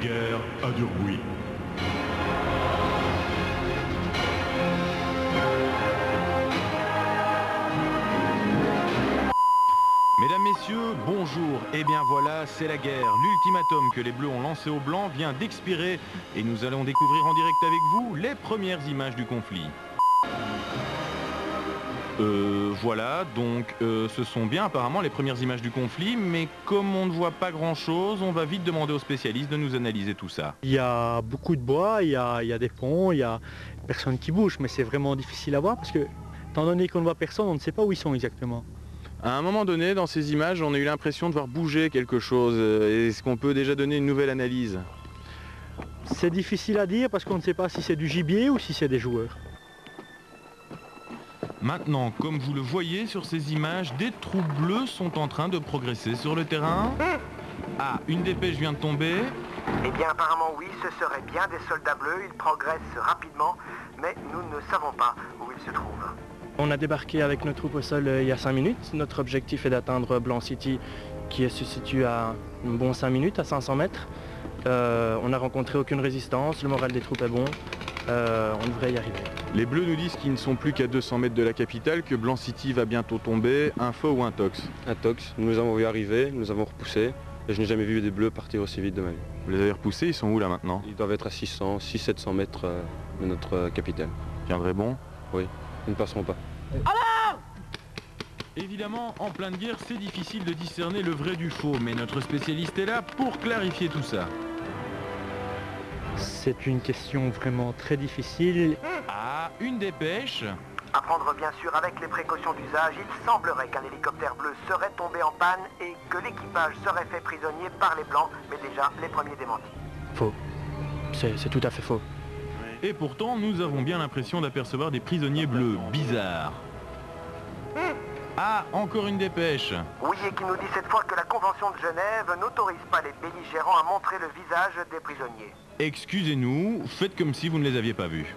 guerre a du bruit. Mesdames, messieurs, bonjour. Eh bien voilà, c'est la guerre. L'ultimatum que les Bleus ont lancé aux Blancs vient d'expirer et nous allons découvrir en direct avec vous les premières images du conflit. Voilà, donc ce sont bien apparemment les premières images du conflit, mais comme on ne voit pas grand-chose, on va vite demander aux spécialistes de nous analyser tout ça. Il y a beaucoup de bois, il y a des ponts, il y a personne qui bouge, mais c'est vraiment difficile à voir parce que, étant donné qu'on ne voit personne, on ne sait pas où ils sont exactement. À un moment donné, dans ces images, on a eu l'impression de voir bouger quelque chose. Est-ce qu'on peut déjà donner une nouvelle analyse? C'est difficile à dire parce qu'on ne sait pas si c'est du gibier ou si c'est des joueurs. Maintenant, comme vous le voyez sur ces images, des troupes bleues sont en train de progresser sur le terrain. Ah, une dépêche vient de tomber. Eh bien, apparemment, oui, ce seraient bien des soldats bleus. Ils progressent rapidement, mais nous ne savons pas où ils se trouvent. On a débarqué avec nos troupes au sol il y a 5 minutes. Notre objectif est d'atteindre Blanc City, qui se situe à un bon 5 minutes, à 500 mètres. On n'a rencontré aucune résistance, le moral des troupes est bon. On devrait y arriver. Les Bleus nous disent qu'ils ne sont plus qu'à 200 mètres de la capitale, que Blanc City va bientôt tomber. Un faux ou un tox? Un tox. Nous les avons vu arriver, nous avons repoussé. Et je n'ai jamais vu des Bleus partir aussi vite de ma vie. Vous les avez repoussés, ils sont où là maintenant? Ils doivent être à 600-700 mètres de notre capitale. Tiendrait bon? Oui, ils ne passeront pas. Évidemment, en pleine guerre, c'est difficile de discerner le vrai du faux, mais notre spécialiste est là pour clarifier tout ça. C'est une question vraiment très difficile. Ah, une dépêche. À prendre bien sûr avec les précautions d'usage, il semblerait qu'un hélicoptère bleu serait tombé en panne et que l'équipage serait fait prisonnier par les Blancs, mais déjà les premiers démentis. Faux. C'est tout à fait faux. Et pourtant, nous avons bien l'impression d'apercevoir des prisonniers bleus. Bizarre. Ah, encore une dépêche. Oui, et qui nous dit cette fois que la Convention de Genève n'autorise pas les belligérants à montrer le visage des prisonniers. Excusez-nous, faites comme si vous ne les aviez pas vus.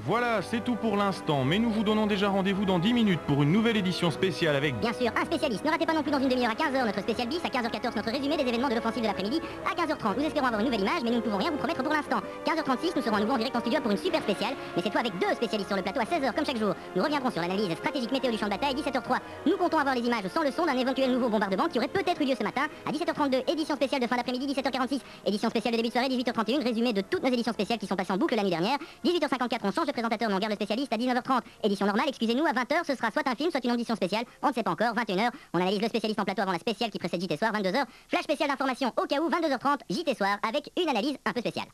Voilà, c'est tout pour l'instant, mais nous vous donnons déjà rendez-vous dans 10 minutes pour une nouvelle édition spéciale avec... Bien sûr, un spécialiste. Ne ratez pas non plus dans une demi-heure à 15h notre spécial bis, à 15h14 notre résumé des événements de l'offensive de l'après-midi, à 15h30 nous espérons avoir une nouvelle image, mais nous ne pouvons rien vous promettre pour l'instant. 15h36 nous serons à nouveau en direct en studio pour une super spéciale, mais cette fois avec 2 spécialistes sur le plateau à 16h comme chaque jour. Nous reviendrons sur l'analyse stratégique météo du champ de bataille. 17h03 nous comptons avoir les images sans le son d'un éventuel nouveau bombardement qui aurait peut-être eu lieu ce matin. À 17h32 édition spéciale de fin d'après-midi. 17h46 édition spéciale de début de soirée. 18h31 résumé de toutes nos éditions spéciales qui sont passées en boucle la nuit dernière. 18h54 on change de présentateur mais on garde le spécialiste. À 19h30 édition normale, excusez-nous. À 20h ce sera soit un film soit une audition spéciale, on ne sait pas encore. 21h on analyse le spécialiste en plateau avant la spéciale qui précède JT Soir. 22h flash spécial d'information au cas où. 22h30 JT Soir avec une analyse un peu spéciale.